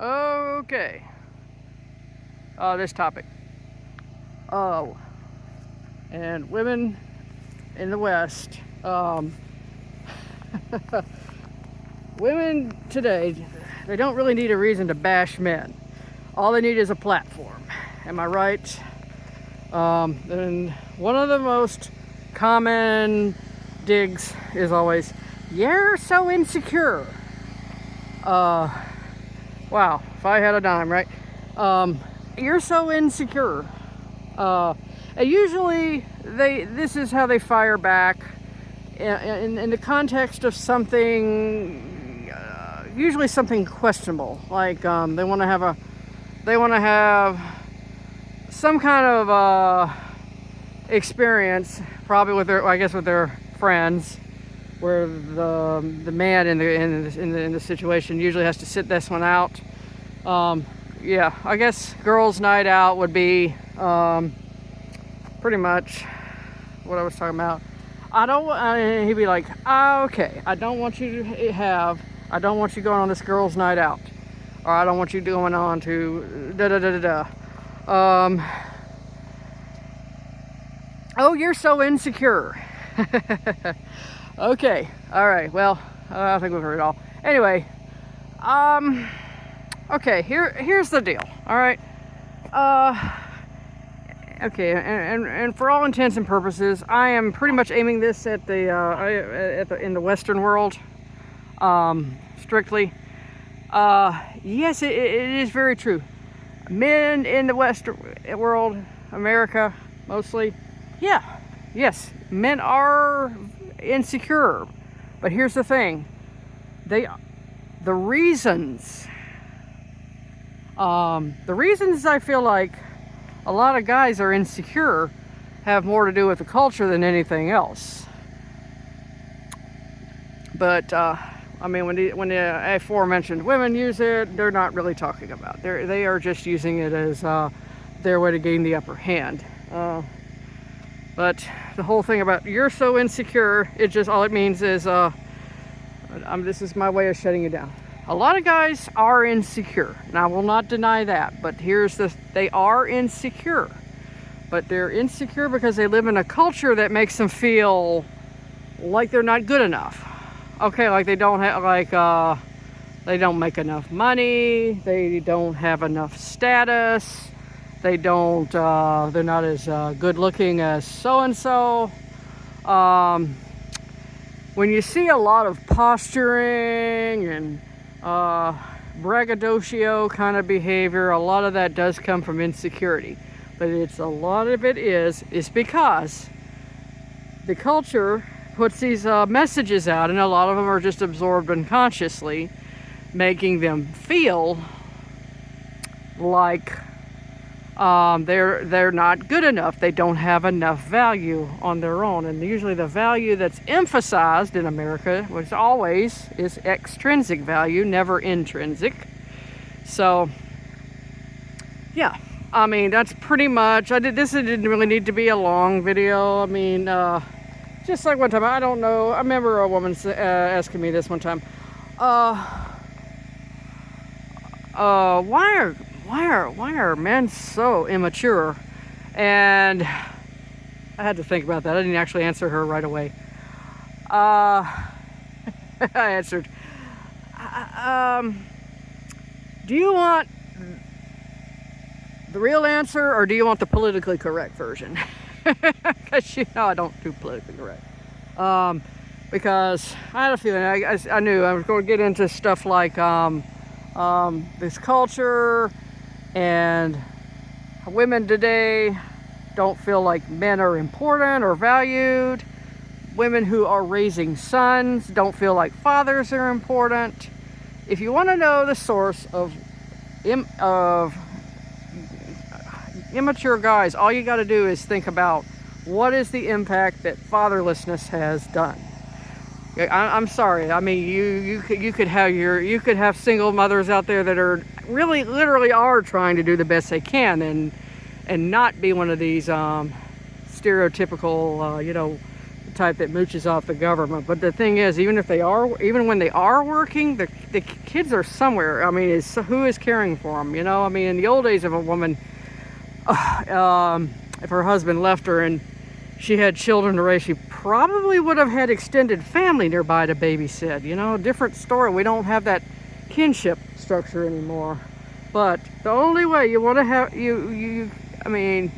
Okay. This topic. Oh, and women in the West. Women today, they don't really need a reason to bash men. All they need is a platform. Am I right? And one of the most common digs is always, "You're so insecure." Wow, if I had a dime, right? You're so insecure. And usually this is how they fire back in the context of something, usually something questionable, like they want to have some kind of experience, probably with their friends, where the man in the situation usually has to sit this one out. Yeah, I guess girls' night out would be pretty much what I was talking about. He'd be like, okay, I don't want you going on this girls' night out, or I don't want you going on to da da da da da. Oh, you're so insecure. Okay, all right. Well, I think we've heard it all. Anyway, okay. Here's the deal. All right. Okay, and for all intents and purposes, I am pretty much aiming this at in the Western world, strictly. Yes, it is very true. Men in the Western world, America mostly, yeah, yes, men are insecure. But here's the thing: the reasons I feel like a lot of guys are insecure have more to do with the culture than anything else. But I mean, when the aforementioned women use it, they're not really talking about. They are just using it as their way to gain the upper hand. But the whole thing about "you're so insecure," all it means is this is my way of shutting you down. A lot of guys are insecure, and I will not deny that, but they are insecure. But they're insecure because they live in a culture that makes them feel like they're not good enough. Okay, like they don't make enough money, they don't have enough status, they're not as good looking as so-and-so. When you see a lot of posturing and braggadocio kind of behavior, a lot of that does come from insecurity. But a lot of it is because the culture puts these messages out, and a lot of them are just absorbed unconsciously, making them feel like they're not good enough. They don't have enough value on their own. And usually the value that's emphasized in America, which always is extrinsic value, never intrinsic. So yeah, I mean, that's pretty much, this didn't really need to be a long video. I mean, just like one time, I don't know, I remember a woman asking me this one time, why are men so immature? And I had to think about that. I didn't actually answer her right away. I answered, do you want the real answer, or do you want the politically correct version? Because I don't do politically correct. Because I had a feeling, I knew I was going to get into stuff like this culture, and women today don't feel like men are important or valued. Women who are raising sons don't feel like fathers are important. If you want to know the source of immature guys, all you got to do is think about what is the impact that fatherlessness has done. I'm sorry. I mean, you could have single mothers out there that are really, literally are trying to do the best they can and not be one of these stereotypical, the type that mooches off the government. But the thing is, even when they are working, the kids are somewhere. I mean, who is caring for them? You know, I mean, in the old days of a woman, if her husband left her and she had children to raise, she probably would have had extended family nearby to babysit. You know, different story. We don't have that kinship structure anymore. But the only way you want to have I mean,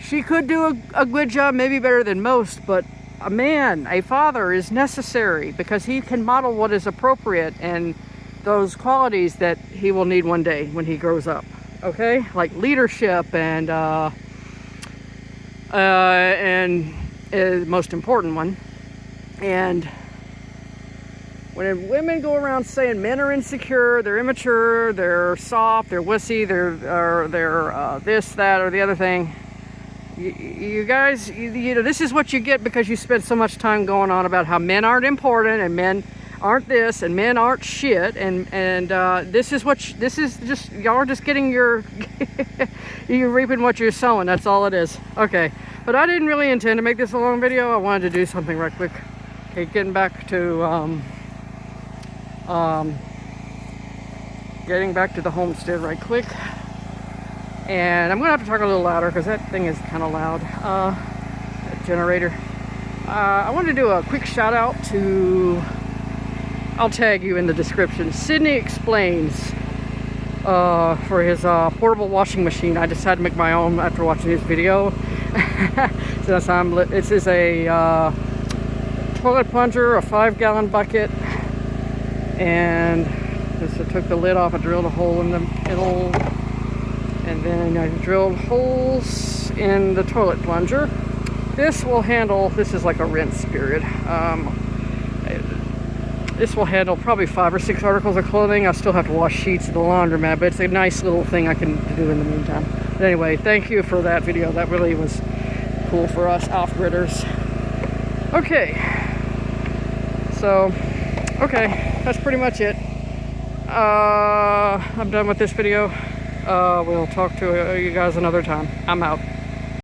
she could do a good job, maybe better than most, but a father is necessary because he can model what is appropriate and those qualities that he will need one day when he grows up. Okay, like leadership and most important one. And when women go around saying men are insecure, they're immature, they're soft, they're wussy, they're this, that, or the other thing, you guys, you know, this is what you get because you spend so much time going on about how men aren't important and men aren't this and men aren't shit, and this is just y'all are just getting you're reaping what you're sowing. That's all it is. Okay, but I didn't really intend to make this a long video. I wanted to do something right quick. Okay, getting back to the homestead right quick, and I'm gonna have to talk a little louder because that thing is kind of loud. That generator. I wanted to do a quick shout out to, I'll tag you in the description, Sydney Explains, for his portable washing machine. I decided to make my own after watching his video. So this is a toilet plunger, a 5-gallon bucket, and I took the lid off and drilled a hole in the middle, and then I drilled holes in the toilet plunger. This will handle, this is like a rinse period. This will handle probably 5 or 6 articles of clothing. I still have to wash sheets at the laundromat, but it's a nice little thing I can do in the meantime. But anyway, thank you for that video. That really was cool for us off-gridders. Okay, so, okay, that's pretty much it. I'm done with this video. We'll talk to you guys another time. I'm out.